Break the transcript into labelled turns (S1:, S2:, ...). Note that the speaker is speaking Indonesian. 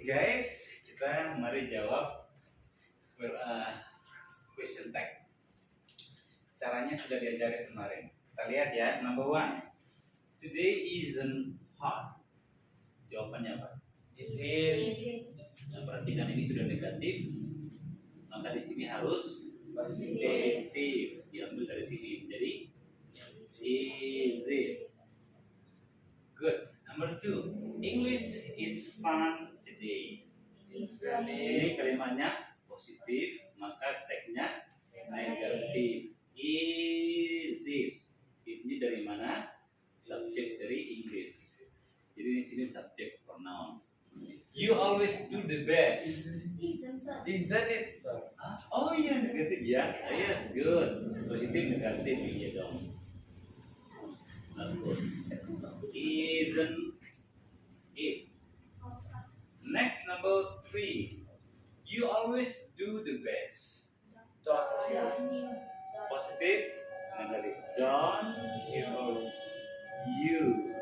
S1: guys, kita mari jawab question tag. Caranya sudah diajarin kemarin. Kita lihat ya, number one. Today isn't hot. Jawabannya apa?
S2: Is it
S1: Nah, perhatikan ini sudah negatif. Maka di sini harus positif. Diambil dari sini. Jadi is it? Good. Number two. English is fun today. Ini kalimatnya positif, maka tagnya negatif. Is it? Ini dari mana? Subjek dari English. Jadi di sini subjek pronoun. You always do the best.
S2: Isn't it, sir?
S1: Oh iya, negatif ya. Yes, good. Positif, negatif, iya dong. Bagus. Isn't it? Next, number three. You always do the best.
S2: Don't
S1: Positif, negatif. Don't you